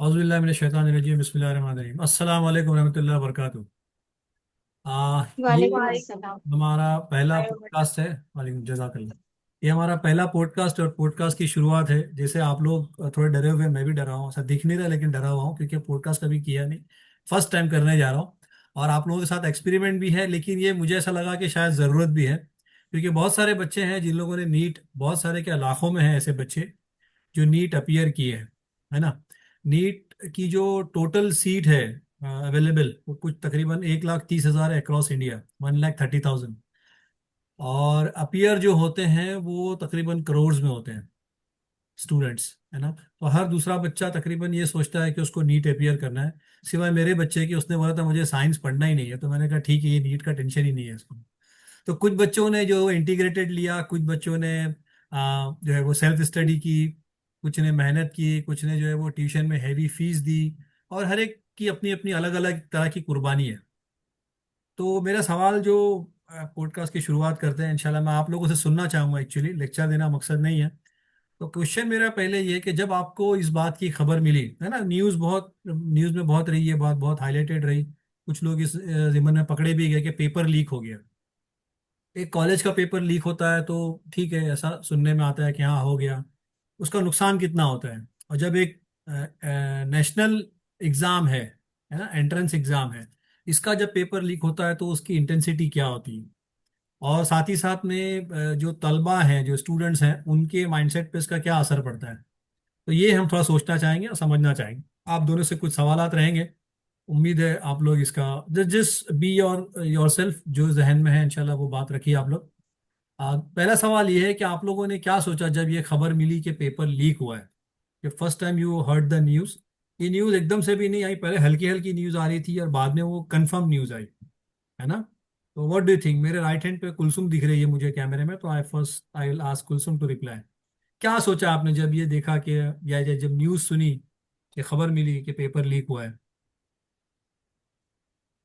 औज़ुबिल्लाहि बिस्मिल्लाहिर्रहमानिर्रहीम। अस्सलाम वालेकुम रहमतुल्लाहि व बरकातुहू। ये वालेकुम अस्सलाम। हमारा पहला पॉडकास्ट है। वालेकुम जज़ाकल्लाह। ये हमारा पहला पॉडकास्ट है और पॉडकास्ट की शुरुआत है। जैसे आप लोग थोड़े डरे हुए हैं, मैं भी डरा हूँ, ऐसा दिख नहीं रहा लेकिन डरा हुआ हूँ क्योंकि पॉडकास्ट कभी किया नहीं, फर्स्ट टाइम करने जा रहा हूँ। और आप लोगों के साथ एक्सपेरिमेंट भी है, लेकिन ये मुझे ऐसा लगा कि शायद ज़रूरत भी है क्योंकि बहुत सारे बच्चे हैं जिन लोगों ने नीट, बहुत सारे के इलाकों में हैं ऐसे बच्चे जो नीट अपीयर किए हैं, है ना। नीट की जो टोटल सीट है अवेलेबल, वो कुछ तकरीबन 1,30,000 अक्रॉस इंडिया, 1,30,000। और अपीयर जो होते हैं वो तकरीबन करोड़ में होते हैं स्टूडेंट्स, है ना। तो हर दूसरा बच्चा तकरीबन ये सोचता है कि उसको नीट अपीयर करना है, सिवाय मेरे बच्चे की। उसने बोला था मुझे साइंस पढ़ना ही नहीं है, तो मैंने कहा ठीक है, ये नीट का टेंशन ही नहीं है इसको। तो कुछ बच्चों ने जो इंटीग्रेटेड लिया, कुछ बच्चों ने जो है वो सेल्फ स्टडी की, कुछ ने मेहनत की, कुछ ने जो है वो ट्यूशन में हैवी फीस दी। और हर एक की अपनी अपनी अलग अलग तरह की कुर्बानी है। तो मेरा सवाल जो पॉडकास्ट की शुरुआत करते हैं, इंशाल्लाह मैं आप लोगों से सुनना चाहूंगा। एक्चुअली लेक्चर देना मकसद नहीं है। तो क्वेश्चन मेरा पहले ये है कि जब आपको इस बात की खबर मिली, है ना, न्यूज़ में बहुत रही, ये बात बहुत हाईलाइटेड रही, कुछ लोग इस जिम्मन में पकड़े भी गए कि पेपर लीक हो गया। एक कॉलेज का पेपर लीक होता है तो ठीक है, ऐसा सुनने में आता है कि हाँ हो गया, उसका नुकसान कितना होता है। और जब एक नेशनल एग्जाम है ना, एंट्रेंस एग्जाम है, इसका जब पेपर लीक होता है तो उसकी इंटेंसिटी क्या होती है। और साथ ही साथ में जो तलबा हैं, जो स्टूडेंट्स हैं, उनके माइंडसेट पे इसका क्या असर पड़ता है। तो ये हम थोड़ा सोचना चाहेंगे और समझना चाहेंगे। आप दोनों से कुछ सवालात रहेंगे। उम्मीद है आप लोग इसका जिस बी योर सेल्फ, जो जहन में है इंशाल्लाह वो बात रखिए आप लोग। पहला सवाल ये है कि आप लोगों ने क्या सोचा जब ये खबर मिली कि पेपर लीक हुआ है, कि first time you heard the news. ये न्यूज़ एकदम से भी नहीं आई, पहले हल्की हल्की न्यूज़ आ रही थी और बाद में वो कंफर्म न्यूज़ आई, है ना। तो व्हाट डू यू थिंक। मेरे राइट हैंड पे कुलसुम दिख रही है मुझे कैमरे में, तो I will ask Kulsum to reply. क्या सोचा आपने जब ये देखा कि, या जब न्यूज़ सुनी कि खबर मिली कि पेपर लीक हुआ है।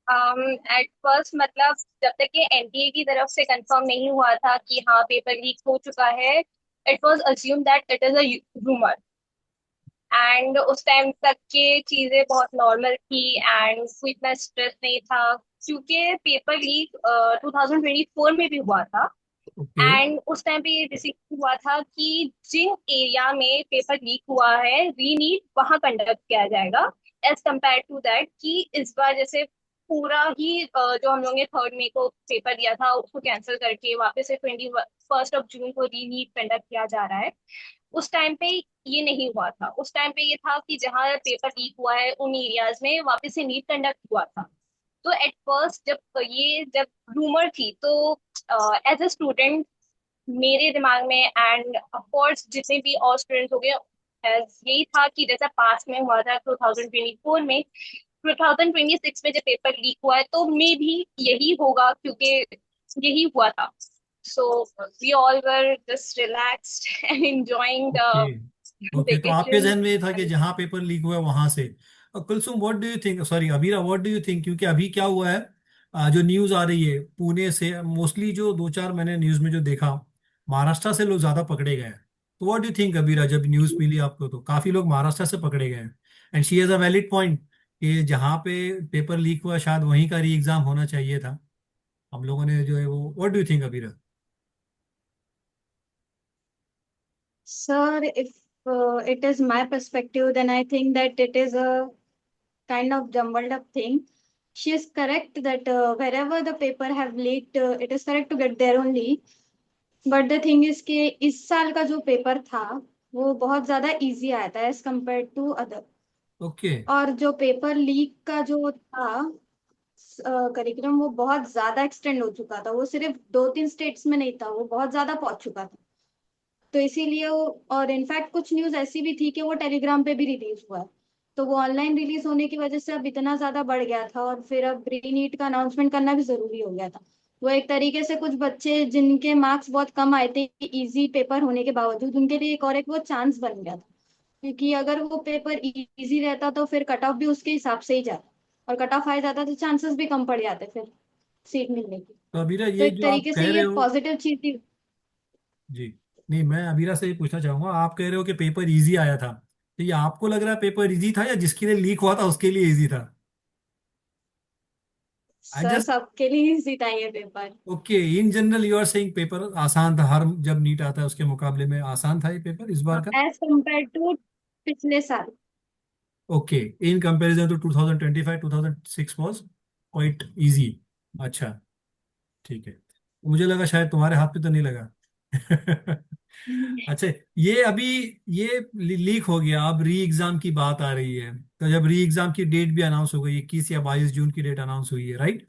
एट फर्स्ट मतलब जब तक ये एनटीए की तरफ से कंफर्म नहीं हुआ था कि हाँ पेपर लीक हो चुका है, it was assume that it is a rumour. And उस टाइम तक के चीजें बहुत नॉर्मल थी एंड कोई इतना स्ट्रेस नहीं था, क्योंकि पेपर लीक 2024 में भी हुआ था। ओके। एंड उस टाइम पे ये डिसीजन हुआ था कि जिन एरिया में पेपर लीक हुआ है रीनीट वहां कंडक्ट किया जाएगा, एज कम्पेयर टू दैट कि इस बार जैसे पूरा ही जो हम लोगों ने 3 मई को पेपर दिया था उसको कैंसिल करके वापस से 21 जून को रीनीट कंडक्ट किया जा रहा है। उस टाइम पे ये नहीं हुआ था। उस टाइम पे ये था कि जहां पेपर लीक हुआ है उन एरियाज में वापस से नीट कंडक्ट हुआ था। तो एट फर्स्ट जब रूमर थी तो एज अ स्टूडेंट मेरे दिमाग में एंड ऑफ कोर्स जितने भी और स्टूडेंट्स हो गए, यही था कि जैसा पास में हुआ था 2024 में, 2026 में जब पेपर लीक हुआ है तो मे भी यही होगा क्योंकि यही हुआ था। So we all were just relaxed and enjoying okay. The okay, तो आपके वेकेशन। जहन में ये था कि जहां पेपर लीक हुआ है वहां से। और Kulsum what do you think, sorry Abira, what do you think, क्योंकि अभी क्या हुआ है, जो न्यूज आ रही है पुणे से मोस्टली, जो दो चार मैंने न्यूज में जो देखा, महाराष्ट्र से लोग ज्यादा पकड़े गए हैं। तो what do you think Abira, जब न्यूज मिली आपको तो काफी लोग महाराष्ट्र से पकड़े गए हैं। And she has a valid point कि जहाँ पे पेपर लीक हुआ शायद वहीं का री एग्जाम होना चाहिए था। हम लोगों ने जो है वो, what do you think Abira. Sir, if it is my perspective, then I think that it is a kind of jumbled up thing. She is correct that wherever the paper have leaked, it is correct to get there only. But the thing is कि इस साल का जो paper था वो बहुत ज्यादा easy आया था as compare to other. Okay. और जो पेपर लीक का जो था करिकुलम, वो बहुत ज्यादा एक्सटेंड हो चुका था। वो सिर्फ 2-3 स्टेट्स में नहीं था, वो बहुत ज्यादा पहुंच चुका था। तो इसीलिए वो, और इनफैक्ट कुछ न्यूज ऐसी भी थी कि वो टेलीग्राम पे भी रिलीज हुआ है। तो वो ऑनलाइन रिलीज होने की वजह से अब इतना ज्यादा बढ़ गया था, और फिर अब प्री नीट का अनाउंसमेंट करना भी जरूरी हो गया था। वो एक तरीके से कुछ बच्चे जिनके मार्क्स बहुत कम आए थे इजी पेपर होने के बावजूद, उनके लिए एक और एक वो चांस बन गया था। क्योंकि अगर वो पेपर इजी रहता तो फिर कट ऑफ भी उसके हिसाब से ही जाता, और कट ऑफ आ जाता तो चांसेस भी कम पड़ जाते फिर सीट मिलने की। तो अबीरा तो ये एक जो आप तरीके से कह रहे ये हो, पॉजिटिव चीज थी। जी, नहीं मैं अबीरा से ये पूछना चाहूंगा, आप कह रहे हो कि पेपर इजी आया था, तो ये आपको लग रहा है पेपर इजी था या जिसके लिए लीक हुआ था उसके लिए इजी था? आई सर जस्ट सबके लिए इजी था ये paper. Okay, in general you are saying paper आसान था, हर जब नीट आता है उसके मुकाबले में आसान था ये पेपर इस बार का? एज कम्पेयर टू पिछले साल। Okay, in comparison to 2025 2006 was quite easy. अच्छा, ठीक है, मुझे लगा शायद तुम्हारे हाथ पे तो नहीं लगा। अच्छा, ये अभी ये लीक हो गया, अब री एग्जाम की बात आ रही है, तो जब री एग्जाम की डेट भी अनाउंस हो गई, 21 या 22 जून की डेट अनाउंस हुई है, राइट?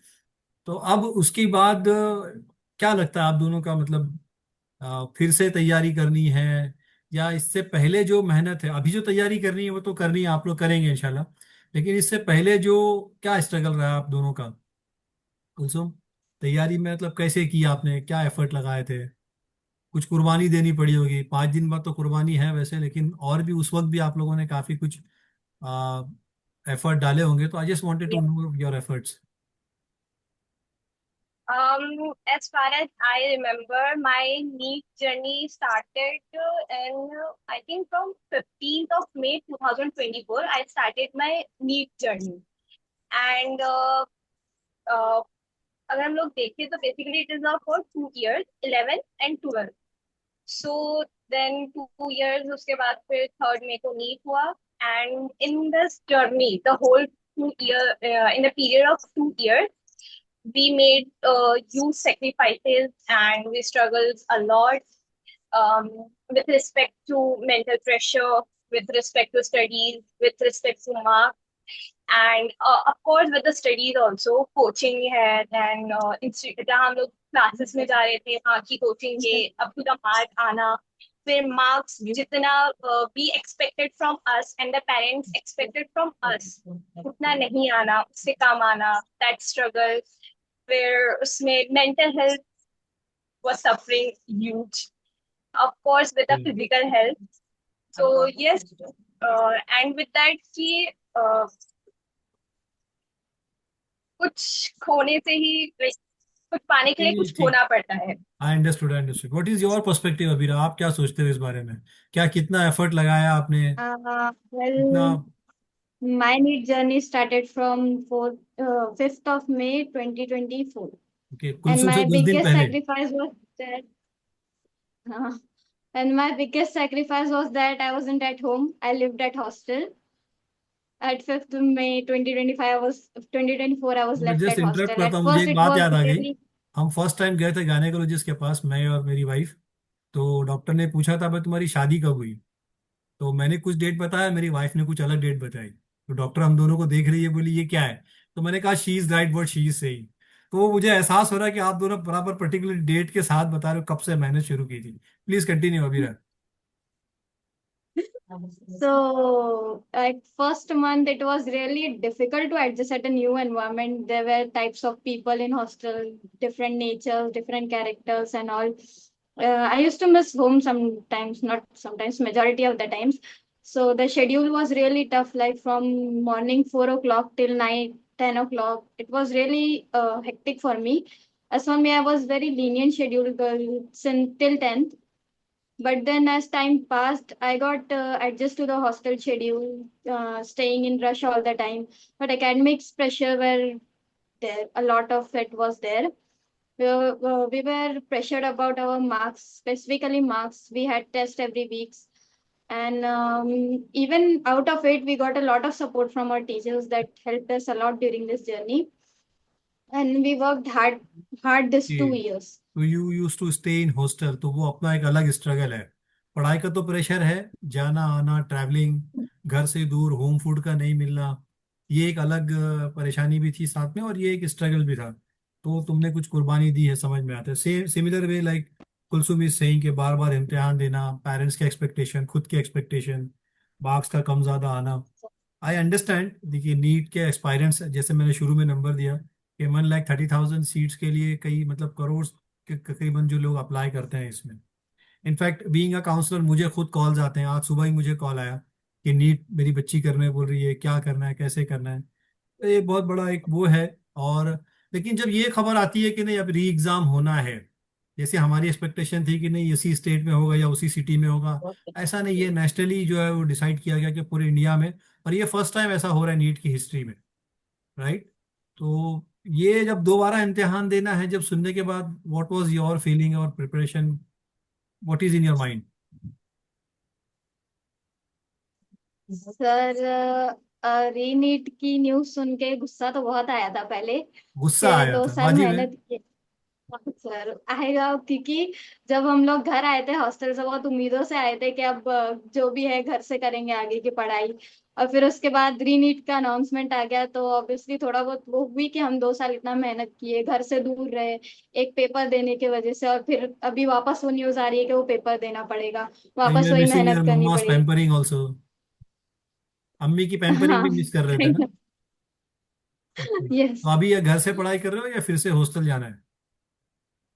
तो अब उसके बाद क्या लगता है आप दोनों का, मतलब फिर से तैयारी करनी है, या इससे पहले जो मेहनत है, अभी जो तैयारी करनी है वो तो करनी है, आप लोग करेंगे इंशाल्लाह, लेकिन इससे पहले जो क्या स्ट्रगल रहा आप दोनों का कुलसुम, तैयारी में मतलब कैसे किया आपने, क्या एफर्ट लगाए थे? कुछ कुर्बानी देनी पड़ी होगी, 5 दिन बाद तो कुर्बानी है वैसे, लेकिन और भी उस वक्त भी आप लोगों ने काफी कुछ एफर्ट डाले होंगे, तो I just wanted to know your efforts. As far as I remember, my NEET journey started in, I think, from 15th of May 2024. I started my NEET journey. And uh, अगर हम लोग देखें तो basically it is now for 2 years, 11 and 12. So then 2 years उसके बाद फिर third May को NEET हुआ. And in this journey, the whole 2 year, in the period of 2 years, we made huge sacrifices and we struggled a lot with respect to mental pressure, with respect to studies, with respect to marks, and of course with the studies also, coaching है, and जहाँ हम लोग classes में जा रहे थे वहाँ की कोचिंग है, अब टू द मार्क आना, फिर मार्क्स जितना we expected from us and the parents expected from us उतना नहीं आना, उससे कम आना, that struggle, where उसमें mental health was suffering huge, of course with the physical health. So yes, and with that कि कुछ खोने से ही कुछ पाने के लिए नहीं कुछ ठीक, खोना पड़ता है. I understood. What is your perspective Abira, आप क्या सोचते हो इस बारे में? क्या कितना एफर्ट लगाया आपने, कितना? Well, my NEET journey started from 5th of May 2024. Okay, And Kulsum से my 10 दिन biggest पहले। sacrifice was that, uh, and my biggest sacrifice was that I wasn't at home. I lived at hostel. At 5th of May 2025, 2024, I was मैं left just at interrupt hostel. करता At हूँ, मुझे first, एक it बात was याद आ गई। really, हम first time गए थे गायनेकोलॉजिस्ट के पास, मैं और मेरी वाइफ। तो डॉक्टर ने पूछा था भाई तुम्हारी शादी कब हुई, तो मैंने कुछ डेट बताया, मेरी वाइफ ने कुछ अलग डेट बताई। तो डॉक्टर हम दोनों को देख रही है, बोली ये क्या है? तो मैंने कहा she is right what she is saying. तो वो मुझे एहसास हो रहा है कि आप दोनों बराबर पर्टिकुलर डेट के साथ बता रहे हो कब से मेहनत शुरू की थी। प्लीज कंटिन्यू अभी। so at first month, it was really difficult to adjust at a new environment. There were types of people in hostel, different natures, different characters, and all. I used to miss home sometimes, not sometimes, majority of the times. So the schedule was really tough, like from morning 4 o'clock till night 10 o'clock. It was really hectic for me. As for me, I was very lenient schedule girl since till 10th. But then as time passed, I got adjusted to the hostel schedule, staying in rush all the time. But academics pressure were there. A lot of it was there. We were pressured about our marks, specifically marks. We had tests every week. And even out of it, we got a lot of support from our teachers that helped us a lot during this journey. And we worked hard this okay, 2 years. तो you use to stay in hostel, तो वो अपना एक अलग struggle है। पढ़ाई का तो प्रेशर है, जाना आना ट्रैवलिंग, घर से दूर, होम फूड का नहीं मिलना, ये एक अलग परेशानी भी थी साथ में, और ये एक स्ट्रगल भी था। तो तुमने कुछ कुर्बानी दी है, समझ में आता है। Same similar way like Kulsum is saying कि बार बार इम्तिहान देना, पेरेंट्स के एक्सपेक्टेशन, खुद के एक्सपेक्टेशन, मार्क्स का कम ज्यादा आना। I understand. देखिए नीट के एस्पायरेंट्स, जैसे मैंने शुरू में नंबर दिया कि 1,30,000 सीट्स के लिए कई मतलब करोड़ के तकरीबन जो लोग अप्लाई करते हैं इसमें। इनफैक्ट बीइंग अ काउंसलर मुझे खुद कॉल्स आते हैं, आज सुबह ही मुझे कॉल आया कि नीट मेरी बच्ची करने बोल रही है, क्या करना है, कैसे करना है। तो ये बहुत बड़ा एक वो है। और लेकिन जब ये खबर आती है कि नहीं अब री एग्जाम होना है, जैसे हमारी एक्सपेक्टेशन थी कि नहीं इसी स्टेट में होगा या उसी सिटी में होगा, ऐसा नहीं, ये नेशनली जो है वो डिसाइड किया गया कि पूरे इंडिया में। और ये फर्स्ट टाइम ऐसा हो रहा है नीट की हिस्ट्री में, राइट? तो ये जब दोबारा इम्तिहान देना है, जब सुनने के बाद व्हाट वाज योर फीलिंग और preparation, what is in your mind? Sir, रीनीट की न्यूज सुन के गुस्सा तो बहुत आया था पहले, गुस्सा कि आया दो था, साल वाजिब है। मेहनत की। सर आएगा, क्योंकि जब हम लोग घर आए थे हॉस्टल से बहुत उम्मीदों से आए थे कि अब जो भी है घर से करेंगे आगे की पढ़ाई। और फिर उसके बाद रीनीट का अनाउंसमेंट आ गया, तो ऑब्वियसली थोड़ा बहुत वो हुई कि हम 2 साल इतना मेहनत किए, घर से दूर रहे एक पेपर देने की वजह से, और फिर अभी वापस वो न्यूज आ रही है कि वो पेपर देना पड़ेगा, एंड यू वापस आर वही मिसिंग योर मेहनत करनी मम्मास पड़ेगी। पैम्परिंग ऑल्सो, अम्मी की पैम्परिंग हाँ। भी मिस कर रहे थे ना? Okay, yes. तो अभी ये घर से पढ़ाई कर रहे हो या फिर से हॉस्टल जाना है?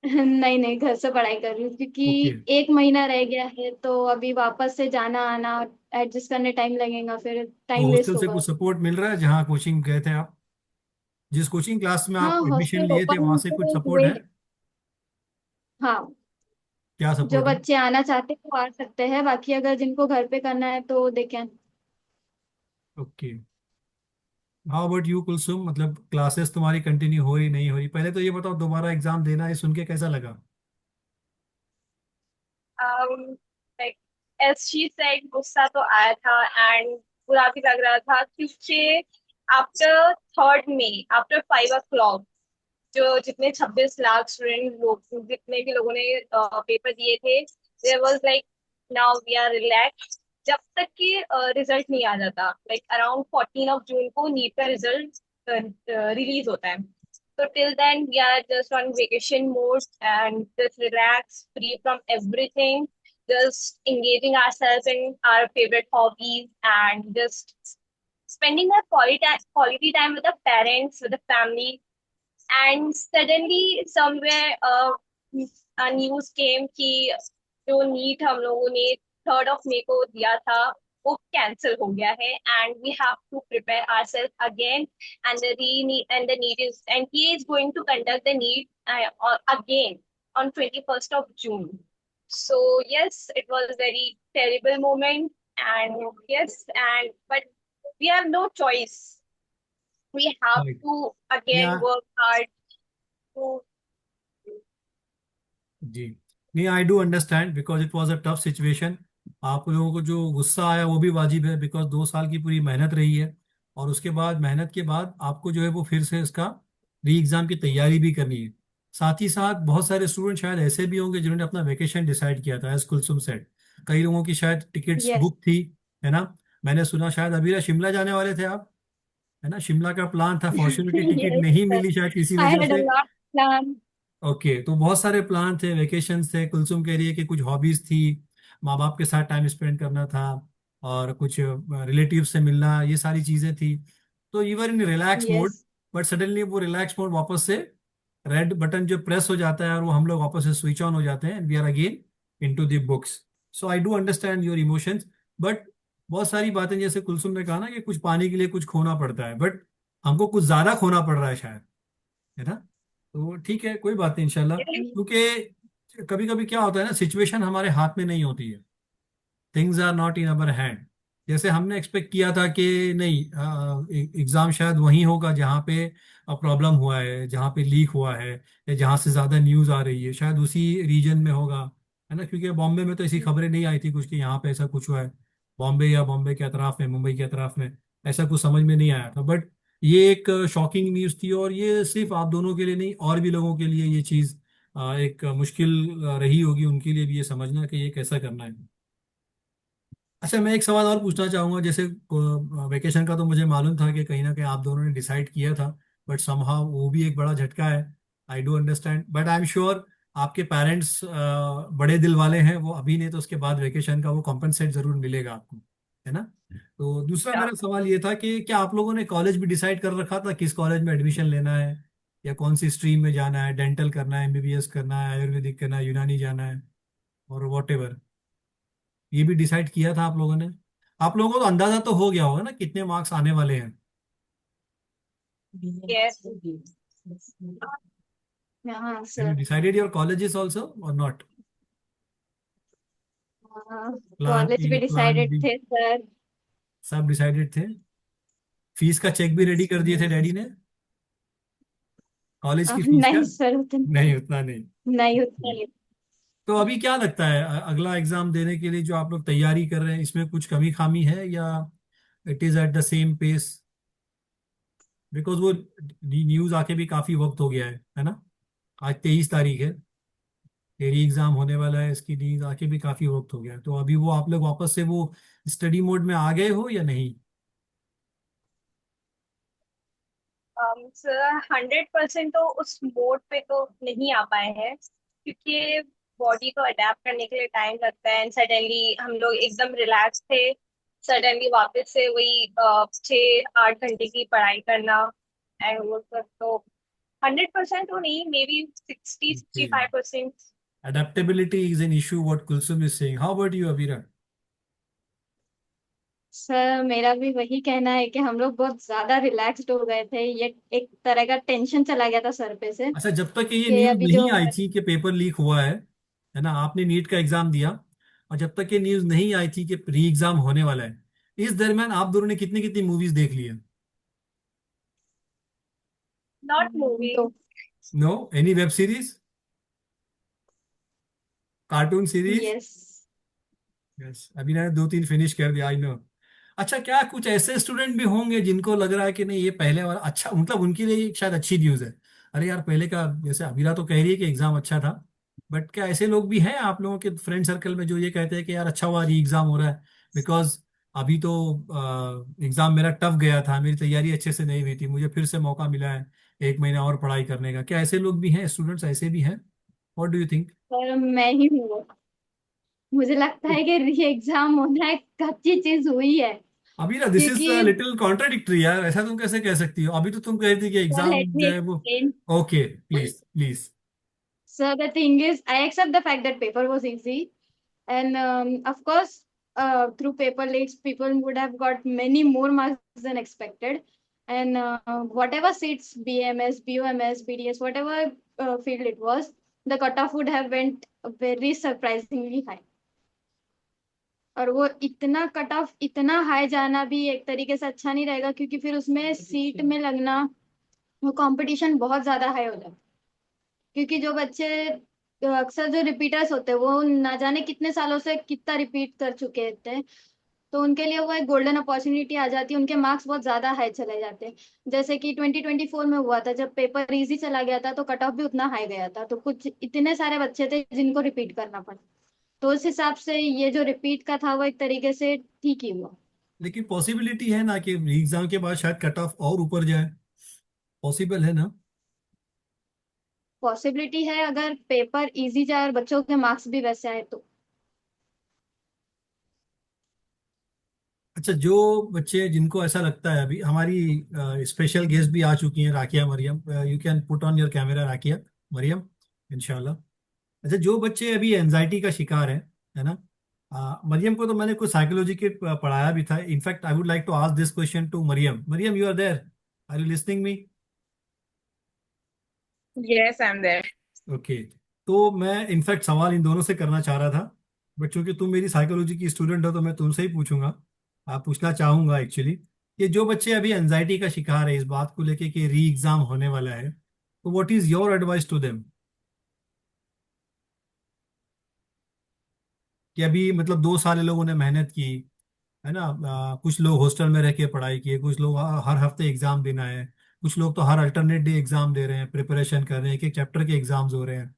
नहीं नहीं, घर से पढ़ाई कर रही हूँ, क्योंकि ओके। 1 महीना रह गया है, तो अभी वापस से जाना आना एडजस्ट करने टाइम लगेगा, फिर तो टाइम वेस्ट हॉस्टल से होगा। कुछ सपोर्ट मिल रहा है जहाँ कोचिंग गए थे आप? जिस कोचिंग क्लास में हाँ, आप एडमिशन हॉस्टल लिए थे वहां ओपन से कुछ तो सपोर्ट हुए। है? हाँ, क्या जो सपोर्ट है? बच्चे आना चाहते हैं वो आ सकते हैं, बाकी अगर जिनको घर पे करना है तो they can. Okay. How about you Kulsum, मतलब क्लासेस तुम्हारी कंटिन्यू हो रही नहीं हो रही? पहले तो ये बताओ, दोबारा एग्जाम देना है सुन के कैसा लगा? um, like as she said, गुस्सा तो आया था एंड बुरा भी लग रहा था, क्योंकि after 3rd May, after 5 o'clock, जो जितने 26 लाख स्टूडेंट लोग, जितने भी लोगों ने पेपर दिए थे, there was like now we are relax, जब तक कि रिजल्ट नहीं आ जाता। लाइक अराउंड 14 जून को नीट का रिजल्ट रिलीज होता है। So till then, we are just on vacation mode and just relax, free from everything, just engaging ourselves in our favorite hobbies and just spending that quality time with the parents, with the family. And suddenly, somewhere, a news came कि जो NEET हम लोगों ने 3rd of May को दिया था, वो cancel हो गया है, and we have to prepare ourselves again. And the NEET is NTA is going to conduct the NEET again on 21st of June. So yes, it was a very terrible moment, and yes, and but we have no choice. We have right. to again या work hard to. जी, नहीं, आई do understand because it was a tough situation. आप लोगों को जो गुस्सा आया वो भी वाजिब है, बिकॉज 2 साल की पूरी मेहनत रही है, और उसके बाद मेहनत के बाद आपको जो है वो फिर से इसका री एग्जाम की तैयारी भी करनी है। साथ ही साथ बहुत सारे स्टूडेंट शायद ऐसे भी होंगे जिन्होंने अपना वेकेशन डिसाइड किया था, एज कुलसुम सेड। कई लोगों की शायद टिकट्स यस। बुक थी, है ना? मैंने सुना शायद अभी शिमला जाने वाले थे आप, है ना? शिमला का प्लान था, फॉर्चुनेटली टिकट यस नहीं सर, मिली शायद किसी आई वजह हैड अ से। Lot plan. ओके, तो बहुत सारे प्लान थे, वेकेशन थे, कुलसुम कह रही है कि कुछ हॉबीज थी, माँ बाप के साथ टाइम स्पेंड करना था, और कुछ रिलेटिव से मिलना, ये सारी चीजें थी। तो you were in relax mode, yes. But suddenly वो रिलैक्स मोड वापस से रेड बटन जो प्रेस हो जाता है और वो हम लोग वापस से स्विच ऑन हो जाते हैं, we are again into the books. So I do understand your emotions, but बहुत सारी बातें जैसे कुलसुम ने कहा ना कि कुछ पाने के लिए कुछ खोना पड़ता है, बट हमको कुछ ज्यादा खोना पड़ रहा है शायद, है ना? तो ठीक है, कोई बात नहीं, इंशाल्लाह। क्योंकि कभी कभी क्या होता है ना, सिचुएशन हमारे हाथ में नहीं होती है, things are not in our hand. जैसे हमने एक्सपेक्ट किया था कि नहीं, एग्जाम शायद वहीं होगा जहाँ पे प्रॉब्लम हुआ है, जहाँ पे लीक हुआ है, या जहाँ से ज्यादा न्यूज आ रही है, शायद उसी रीजन में होगा, है ना? क्योंकि बॉम्बे में तो ऐसी खबरें नहीं आई थी कुछ कि यहाँ पे ऐसा कुछ हुआ है, बॉम्बे या बॉम्बे के अतराफ में, मुंबई के अतराफ में, ऐसा कुछ समझ में नहीं आया था। बट ये एक शॉकिंग न्यूज थी, और ये सिर्फ आप दोनों के लिए नहीं, और भी लोगों के लिए ये चीज एक मुश्किल रही होगी, उनके लिए भी ये समझना कि ये कैसा करना है। अच्छा, मैं एक सवाल और पूछना चाहूंगा। जैसे वेकेशन का तो मुझे मालूम था कि कहीं ना कहीं आप दोनों ने डिसाइड किया था, बट समहाउ वो भी एक बड़ा झटका है। आई do understand, but I am sure आपके पेरेंट्स बड़े दिल वाले हैं, वो अभी नहीं तो उसके बाद वेकेशन का वो कॉम्पनसेट जरूर मिलेगा आपको, है ना? तो दूसरा मेरा सवाल ये था कि क्या आप लोगों ने कॉलेज भी डिसाइड कर रखा था, किस कॉलेज में एडमिशन लेना है, या कौन सी स्ट्रीम में जाना है, डेंटल करना है, एमबीबीएस करना है, आयुर्वेदिक करना है, यूनानी जाना है, और वॉट एवर, ये भी डिसाइड किया था आप लोगों ने? आप लोगों को तो अंदाजा तो हो गया होगा ना कितने मार्क्स आने वाले हैं? Yes. हाँ Have you sir. decided your colleges also or not? हाँ, प्लान कॉलेज ए, भी प्लान डिसाइडेड बी, थे सर। सब डिसाइडेड थे। फीस का चेक भी रेडी कर दिए थे डैडी ने, कॉलेज की फीस का? नहीं सर, उतना नहीं, उतना नहीं। नहीं, उतना नहीं। तो अभी क्या लगता है, अगला एग्जाम देने के लिए जो आप लोग तैयारी कर रहे हैं, इसमें कुछ कमी खामी है या it is at the same pace? Because वो न्यूज आके भी काफी वक्त हो गया है ना? आज 23 तारीख है, तेरी एग्जाम होने वाला है, इसकी न्यूज आके भी काफी वक्त हो गया है। तो अभी वो आप लोग वापस से वो स्टडी मोड में आ गए हो या नहीं? सर 100% तो उस मोड पे तो नहीं आ पाए हैं, क्योंकि बॉडी को अडेप्ट करने के लिए टाइम लगता है। एंड सडनली हम लोग एकदम रिलैक्स थे, सडनली वापस से वही 6-8 घंटे की पढ़ाई करना एंड वो सब। तो 100% तो नहीं, may be 60-65%। Adaptability is an issue, what Kulsum is saying. How about you, Abira? Sir मेरा भी वही कहना है कि हम लोग बहुत ज्यादा रिलैक्स्ड हो गए थे। ये एक तरह का टेंशन चला गया था सर पे से अच्छा, जब तक कि ये कि न्यूज अभी जो नहीं आई थी कि पेपर लीक हुआ है ना, आपने नीट का एग्जाम दिया, और जब तक ये न्यूज नहीं आई थी कि री एग्जाम होने वाला है, इस दरमियान आप दोनों ने कितनी कितनी मूवीज देख ली है? Not movie. तो no any web series, cartoon series? Yes. Yes, अभी मैंने 2-3 फिनिश कर दिया, आई नो। अच्छा, क्या कुछ ऐसे स्टूडेंट भी होंगे जिनको लग रहा है कि नहीं, ये पहले वाला अच्छा, मतलब उनके लिए ये शायद अच्छी न्यूज़ है? अरे यार, पहले का, जैसे अभिरा तो कह रही है कि एग्जाम अच्छा था, बट क्या ऐसे लोग भी हैं आप लोगों के फ्रेंड सर्कल में जो ये कहते हैं कि यार अच्छा हुआ री एग्जाम हो रहा है? बिकॉज अभी तो एग्जाम मेरा टफ गया था, मेरी तैयारी अच्छे से नहीं हुई थी, मुझे फिर से मौका मिला है 1 महीना और पढ़ाई करने का। क्या ऐसे लोग भी हैं, स्टूडेंट्स ऐसे भी हैं? What do you think? पर मैं ही हूँ वो। मुझे लगता है कि री एग्जाम होना एक अच्छी चीज हुई है। अभी ना दिस इज क्योंकि लिटिल कॉन्ट्राडिक्टरी यार, ऐसा तुम कैसे कह सकती हो? अभी तो तुम कह रही थी कि एग्जाम लेट मी जो है वो। Explain. Okay, please please. So the thing is, I accept the fact that paper was easy, and of course, through paper leaks, people would have got many more marks than expected. And whatever seats, BMS, BOMS, BDS, whatever field it was, the cutoff would have went very surprisingly high. और वो इतना cut off इतना high जाना भी एक तरीके से अच्छा नहीं रहेगा, क्योंकि फिर उसमें सीट में लगना, वो कंपटीशन बहुत ज्यादा हाई हो जाता है। क्योंकि जो बच्चे अक्सर जो रिपीटर्स होते हैं वो ना जाने कितने सालों से कितना रिपीट कर चुके थे, तो उनके लिए वो एक गोल्डन अपॉर्चुनिटी आ जाती है, उनके मार्क्स बहुत ज्यादा हाई चले जाते हैं। जैसे कि 2024 में हुआ था, जब पेपर इजी चला गया था तो कट ऑफ भी उतना हाई गया था, तो कुछ इतने सारे बच्चे थे जिनको रिपीट करना पड़ा। तो उस हिसाब से ये जो रिपीट का था वो एक तरीके से ठीक ही हुआ। लेकिन पॉसिबिलिटी है ना कि एग्जाम के बाद शायद कट ऑफ और ऊपर जाए, पॉसिबल है ना? पॉसिबिलिटी है, अगर पेपर इजी जाए और बच्चों के मार्क्स भी वैसे आए तो। अच्छा, जो बच्चे जिनको ऐसा लगता है, अभी हमारी स्पेशल गेस्ट भी आ चुकी हैं, Rakiya Mariyam, you can put on your camera, Rakiya Mariyam, इंशाल्लाह। अच्छा, जो बच्चे अभी एनजाइटी का शिकार है ना, मरियम को तो मैंने कुछ साइकोलॉजी के पढ़ाया भी था। In fact I would like to ask this question to Mariyam. Mariyam, you are there? Are you listening me? Yes, I'm there. Okay. तो मैं इनफैक्ट सवाल इन दोनों से करना चाह रहा था, बट चूंकि तुम मेरी साइकोलॉजी की स्टूडेंट हो तो मैं तुमसे ही पूछूंगा, आप पूछना चाहूंगा एक्चुअली, कि जो बच्चे अभी एनजाइटी का शिकार है इस बात को लेके कि री एग्जाम होने वाला है, तो what is your advice to them? कि अभी मतलब 2 साल इन लोगों ने मेहनत की, है ना, कुछ लोग हॉस्टल में रह के पढ़ाई किए, कुछ लोग हर हफ्ते एग्जाम देना है, कुछ लोग तो हर अल्टरनेट डे एग्जाम दे रहे हैं, प्रिपरेशन कर रहे हैं, एक एक चैप्टर के एग्जाम्स हो रहे हैं।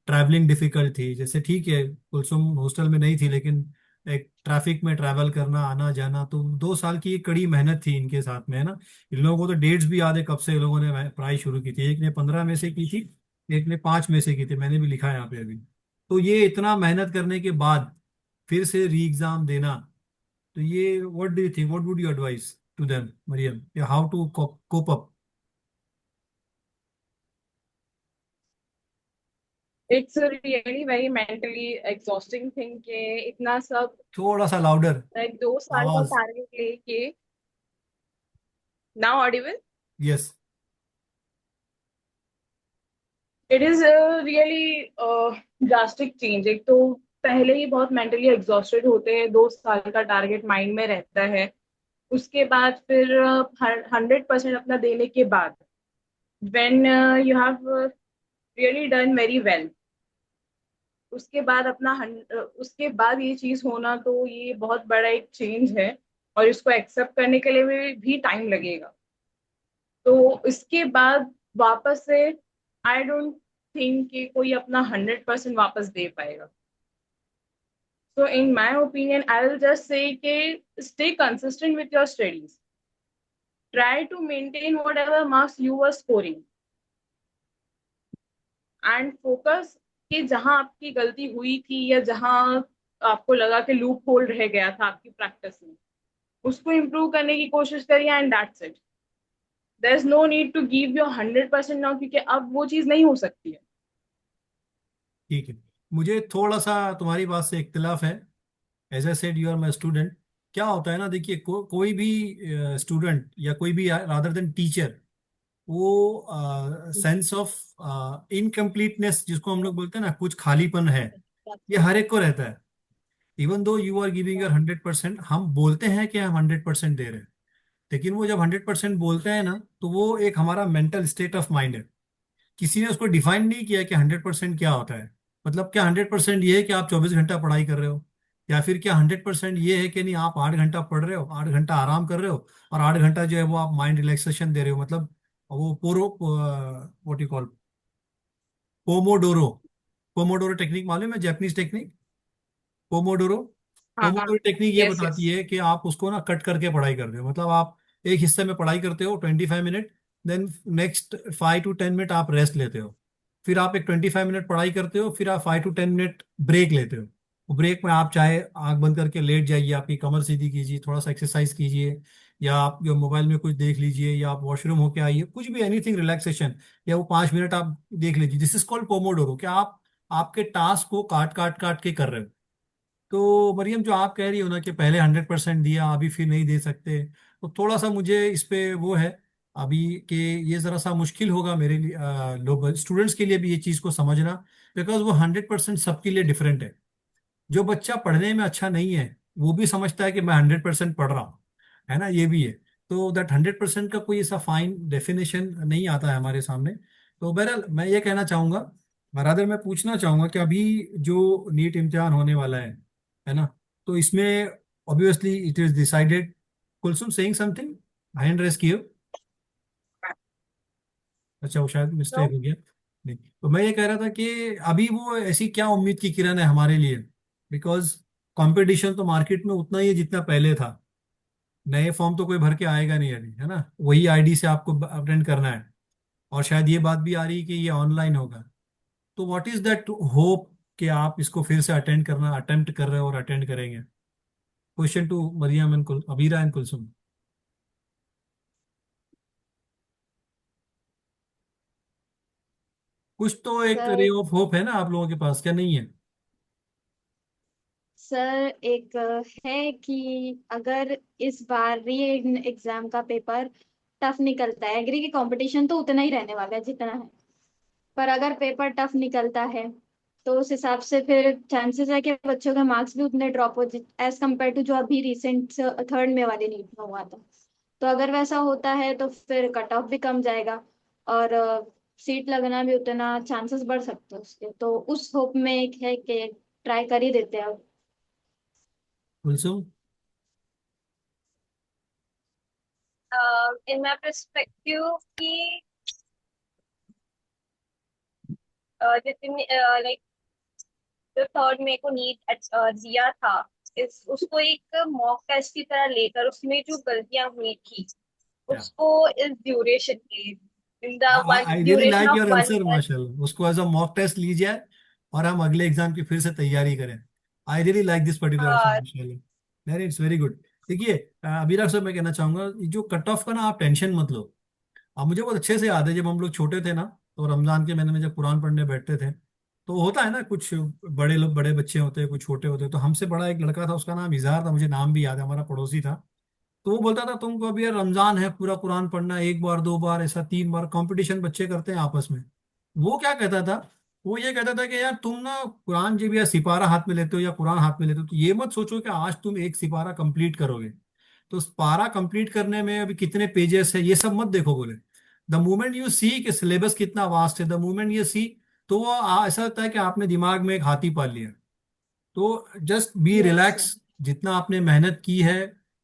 ट्रैवलिंग डिफिकल्ट थी, जैसे ठीक है कुलसुम हॉस्टल में नहीं थी, लेकिन एक ट्रैफिक में ट्रैवल करना, आना जाना, तो 2 साल की एक कड़ी मेहनत थी इनके साथ में, है ना। इन लोगों को तो डेट्स भी याद है कब से इन लोगों ने पढ़ाई शुरू की थी, एक ने 15 में से की थी, एक ने 5 में से की थी, मैंने भी लिखा है यहाँ पे अभी। तो ये इतना मेहनत करने के बाद फिर से री एग्जाम देना, तो ये what do you think, what would you advice to them Mariyam, how to cope up? It's a really very mentally exhausting thing कि इतना सब थोड़ा सा लाउडर, like 2 साल का आवाज। टारगेट लेके। Now audible? Yes. It is really drastic change. एक तो पहले ही बहुत मेंटली एग्जॉस्टेड होते हैं, 2 साल का टारगेट माइंड में रहता है, उसके बाद फिर 100% अपना देने के बाद when you have really done very well, उसके बाद उसके बाद ये चीज होना, तो ये बहुत बड़ा एक चेंज है और इसको एक्सेप्ट करने के लिए भी टाइम लगेगा। तो इसके बाद वापस से आई डोंट थिंक कि कोई अपना 100% वापस दे पाएगा। So in my opinion, I will just say कि stay consistent with your studies. Try to maintain whatever marks you were scoring and focus कि जहां आपकी गलती हुई थी या जहां आपको लगा कि लूप होल रह गया था आपकी प्रैक्टिस में, उसको इम्प्रूव करने की कोशिश करिए and that's it. There is no need to give your 100% now, क्योंकि अब वो चीज नहीं हो सकती है। ठीक है। मुझे थोड़ा सा तुम्हारी बात से इख्तिलाफ है। As I said you are my student. क्या होता है ना, देखिए कोई भी स्टूडेंट या कोई भी रादर देन टीचर, वो सेंस ऑफ इनकम्प्लीटनेस जिसको हम लोग बोलते हैं ना, कुछ खालीपन है, ये हर एक को रहता है। Even though you are giving your 100%, हम बोलते हैं कि हम 100% दे रहे हैं, लेकिन वो जब 100% बोलते हैं ना, तो वो एक हमारा मेंटल स्टेट ऑफ माइंड है। किसी ने उसको डिफाइन नहीं किया कि 100% क्या होता है। मतलब क्या 100% ये है कि आप 24 घंटा पढ़ाई कर रहे हो, या फिर क्या 100% ये है कि नहीं आप 8 घंटा पढ़ रहे हो, 8 घंटा आराम कर रहे हो, और 8 घंटा जो है वो आप माइंड रिलैक्सेशन दे रहे हो। मतलब वो what you call Pomodoro. Pomodoro technique मालूम है, जापानीज टेक्निक पोमोडोरो। हाँ हाँ। पोमोडोरो टेक्निक ये यस बताती यस। है कि आप उसको ना कट करके पढ़ाई करते हो। मतलब आप एक हिस्से में पढ़ाई करते हो 25 minute, then next 5 to 10 minute आप रेस्ट लेते हो, फिर आप एक 25 मिनट पढ़ाई करते हो, फिर आप 5 to 10 मिनट ब्रेक लेते हो। वो ब्रेक में आप चाहे आंख बंद करके लेट जाइए, आपकी कमर सीधी कीजिए, थोड़ा सा एक्सरसाइज कीजिए, या आप जो मोबाइल में कुछ देख लीजिए, या आप वॉशरूम होके आइए, कुछ भी एनीथिंग रिलैक्सेशन, या वो 5 मिनट आप देख लीजिए। This is called Pomodoro. क्या आप आपके टास्क को काट काट काट के कर रहे हो। तो मरियम, जो आप कह रही हो ना कि पहले 100% दिया अभी फिर नहीं दे सकते, तो थोड़ा सा मुझे इस पे वो है अभी कि ये ज़रा सा मुश्किल होगा मेरे लिए, लोग स्टूडेंट्स के लिए भी ये चीज़ को समझना, बिकॉज वो 100% सबके लिए डिफरेंट है। जो बच्चा पढ़ने में अच्छा नहीं है, वो भी समझता है कि मैं 100% पढ़ रहा हूँ, है ना, ये भी है। तो दैट 100% का कोई ऐसा फाइन डेफिनेशन नहीं आता है हमारे सामने। तो बहरहाल मैं ये कहना चाहूँगा, रादर मैं पूछना चाहूँगा कि अभी जो नीट इम्तिहान होने वाला है ना, तो इसमें obviously it is decided. Kulsum saying something, hand raise किए। अच्छा, वो शायद मिस्टेक नो। हो गया। नहीं, तो मैं ये कह रहा था कि अभी वो ऐसी क्या उम्मीद की किरण है हमारे लिए, बिकॉज कंपटीशन तो मार्केट में उतना ही है जितना पहले था। नए फॉर्म तो कोई भर के आएगा नहीं अभी, है ना, वही आईडी से आपको अटेंड करना है। और शायद ये बात भी आ रही है कि ये ऑनलाइन होगा। तो व्हाट इज दैट होप कि आप इसको फिर से अटेंड करना अटेम्प्ट कर रहे हो और अटेंड करेंगे। Question to Mariyam and Abira and Kulsum. कुछ तो एक रे सर ऑफ होप है ना आप लोगों के पास, क्या नहीं है? सर एक है कि अगर इस बार री एग्जाम का पेपर टफ निकलता है, एग्री की कंपटीशन तो उतना ही रहने वाला है जितना है, पर अगर पेपर टफ निकलता है तो उस हिसाब से फिर चांसेस है कि बच्चों के मार्क्स भी उतने ड्रॉप हो एज कम्पेयर टू जो अभी रिसेंट थर्ड में वाले नीट में हुआ था। तो अगर वैसा होता है तो फिर कट ऑफ भी कम जाएगा, और सीट लगना भी उतना चांसेस बढ़ सकते हैं उसके। तो उस होप में एक है कि ट्राई कर ही देते हैं। कुलसुम। इन माई परस्पेक्टिव कि जितने लाइक जो थर्ड में को नीट दिया था, इस उसको एक मॉक टेस्ट की तरह लेकर उसमें जो गलतियां हुई थी उसको इस ड्यूरेशन के in the one I really duration like of your one answer year. माशाल्लाह। उसको एज अ मॉक टेस्ट लीजिए और हम अगले एग्जाम की फिर से तैयारी करें। I really like this particular answer माशाल्लाह। Very it's very good. देखिए अबीरा साहब, मैं कहना चाहूंगा ये जो कट ऑफ का ना आप टेंशन मत लो। अब मुझे बहुत अच्छे से याद है जब हम लोग छोटे थे ना, तो रमजान के महीने में जब कुरान पढ़ने बैठते थे, तो होता है ना, कुछ बड़े लोग बड़े बच्चे होते हैं, कुछ छोटे होते हैं। तो हमसे बड़ा एक लड़का था, उसका नाम इजहार था, मुझे नाम भी याद है, हमारा पड़ोसी था। तो वो बोलता था तुमको अभी यार रमजान है, पूरा कुरान पढ़ना है, एक बार दो बार ऐसा 3 बार। कंपटीशन बच्चे करते हैं आपस में, वो क्या कहता था, वो ये कहता था कि यार तुम ना कुरान जब या सिपारा हाथ में लेते हो या कुरान हाथ में लेते हो तो ये मत सोचो कि आज तुम एक सिपारा कंप्लीट करोगे, तो उस पारा कंप्लीट करने में अभी कितने पेजेस है ये सब मत देखो बोले। द मोमेंट यू सी कि सिलेबस कितना वास्ट है, द मोमेंट यू सी, तो वो ऐसा लगता है कि आपने दिमाग में एक हाथी पाल लिया। तो just be yes sir. Relax, जितना आपने मेहनत की है,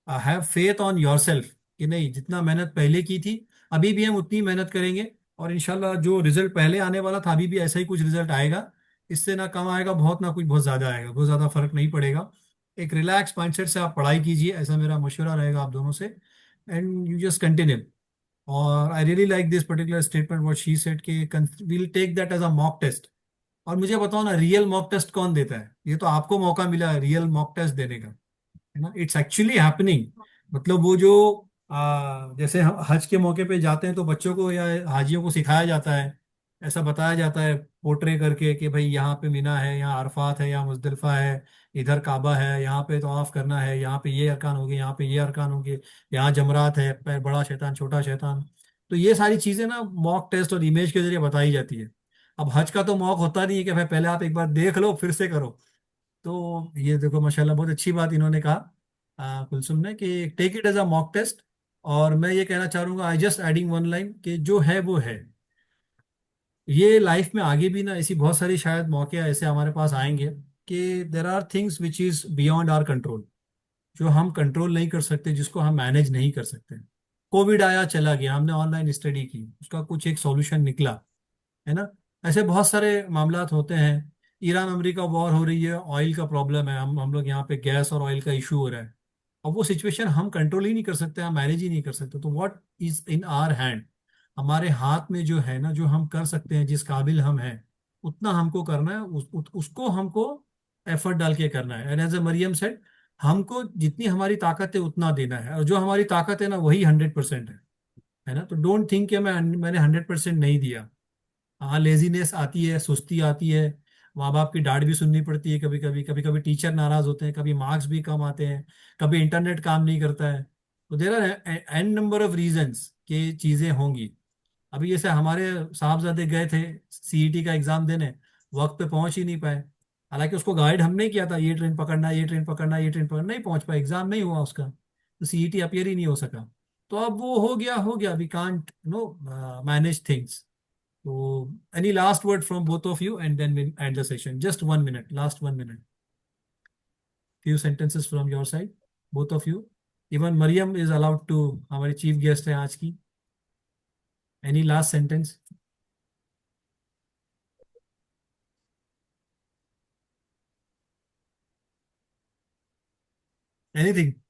हैव फेथ ऑन योरसेल्फ कि नहीं जितना मेहनत पहले की थी अभी भी हम उतनी मेहनत करेंगे, और इंशाल्लाह जो रिजल्ट पहले आने वाला था अभी भी ऐसा ही कुछ रिजल्ट आएगा। इससे ना कम आएगा बहुत, ना कुछ बहुत ज्यादा आएगा, बहुत ज्यादा फर्क नहीं पड़ेगा। एक रिलैक्स माइंडसेट से आप पढ़ाई कीजिए, ऐसा मेरा मशवरा रहेगा आप दोनों से। And you just continue. और I really like this particular statement what she said कि we'll take that as a mock test. और मुझे बताओ ना, रियल मॉक टेस्ट कौन देता है? ये तो आपको मौका मिला है रियल मॉक टेस्ट देने का, है ना। It's actually happening. मतलब वो जो जैसे हम हज के मौके पे जाते हैं तो बच्चों को या हाजियों को सिखाया जाता है, ऐसा बताया जाता है पोर्ट्रे करके कि भाई यहाँ पे मिना है, यहाँ अरफात है, यहाँ मुजदलिफा है, इधर काबा है, यहाँ पे तवाफ करना है, यहाँ पे ये अरकान होंगे, यहाँ पे ये अरकान होंगे, यहाँ जमरात है, बड़ा शैतान छोटा शैतान। तो ये सारी चीजें ना मॉक टेस्ट और इमेज के जरिए बताई जाती है। अब हज का तो मौका होता नहीं है कि भाई पहले आप एक बार देख लो फिर से करो। तो ये देखो माशाल्लाह बहुत अच्छी बात इन्होंने कहा कुलसुम ने कि take it as a mock test. और मैं ये कहना चाहूंगा, I just adding one line कि जो है वो है। ये लाइफ में आगे भी ना ऐसी बहुत सारी शायद मौके ऐसे हमारे पास आएंगे कि there are things which is beyond our control, जो हम कंट्रोल नहीं कर सकते, जिसको हम मैनेज नहीं कर सकते। कोविड आया चला गया, हमने ऑनलाइन स्टडी की, उसका कुछ एक सॉल्यूशन निकला, है ना। ऐसे बहुत सारे मामलात होते हैं। ईरान अमेरिका वॉर हो रही है, ऑयल का प्रॉब्लम है, हम लोग यहाँ पे गैस और ऑयल का इशू हो रहा है। और वो सिचुएशन हम कंट्रोल ही नहीं कर सकते, हम मैनेज ही नहीं कर सकते, तो what is in our hand, हमारे हाथ में जो है ना, जो हम कर सकते हैं, जिस काबिल हम हैं उतना हमको करना है, उसको हमको एफर्ट डाल के करना है। And as a Mariyam said, हमको जितनी हमारी ताकत है उतना देना है, और जो हमारी ताकत है ना वही 100% है ना। तो डोंट थिंक कि मैंने 100% नहीं दिया। हाँ, लेजीनेस आती है, सुस्ती आती है, माँ बाप की डांट भी सुननी पड़ती है कभी कभी, कभी कभी टीचर नाराज होते हैं, कभी मार्क्स भी कम आते हैं, कभी इंटरनेट काम नहीं करता है। तो there are an number of reasons कि चीजें होंगी। अभी जैसे हमारे साहबजादे गए थे सीईटी का एग्जाम देने, वक्त पे पहुंच ही नहीं पाए। हालांकि उसको गाइड हमने किया था, ये ट्रेन पकड़ना, ये ट्रेन पकड़ना, ये ट्रेन पकड़ना, नहीं पहुंच पाए, एग्जाम नहीं हुआ उसका, तो सीईटी अपियर ही नहीं हो सका। तो अब वो हो गया, we can't know manage things. So, any last word from both of you, and then we'll end the session. Just 1 minute, last 1 minute. Few sentences from your side, both of you. Even Mariam is allowed to. हमारी chief guest है आज की. Any last sentence? Anything?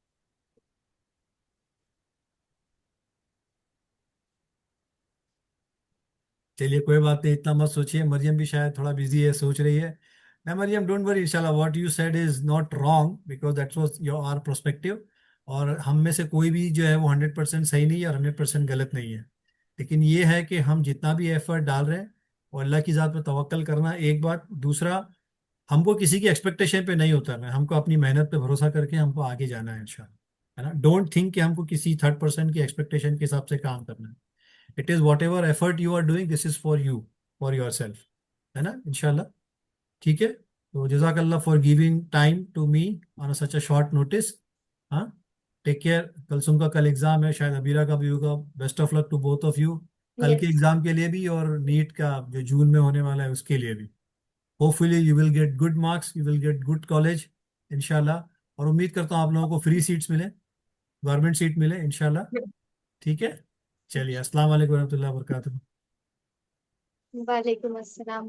चलिए कोई बात नहीं, इतना मत सोचिए, मरियम भी शायद थोड़ा बिजी है, सोच रही है। ना मरियम, डोंट वरी, इंशाल्लाह what you said is not wrong because that was your are perspective. और हम में से कोई भी जो है वो 100% सही नहीं है और 100% गलत नहीं है। लेकिन ये है कि हम जितना भी एफर्ट डाल रहे हैं, और अल्लाह की ज़ात पर तवक्कल करना एक बात, दूसरा हमको किसी की एक्सपेक्टेशन पे नहीं उतरना है, हमको अपनी मेहनत पे भरोसा करके हमको आगे जाना है इंशाल्लाह, है ना। डोंट थिंक कि हमको किसी थर्ड पर्सन की एक्सपेक्टेशन के हिसाब से काम करना है। It is whatever effort you are doing, this is for you, for yourself, है ना, इंशाल्लाह। ठीक है, तो जजाकल्ला for giving time to me on such a short notice. हाँ, टेक केयर। कल का कल एग्जाम है, शायद अबीरा का भी होगा। Best of luck to both of you, कल के यस। एग्जाम के लिए भी और नीट का जो जून में होने वाला है उसके लिए भी। Hopefully you will get good marks, you will get good college इंशाल्लाह। और उम्मीद करता हूँ आप लोगों को फ्री सीट्स मिले, गवर्नमेंट सीट मिले इंशाल्लाह। ठीक है, चलिए, अस्सलाम वालेकुम रहमतुल्लाहि व बरकातहू। वालेकुम अस्सलाम।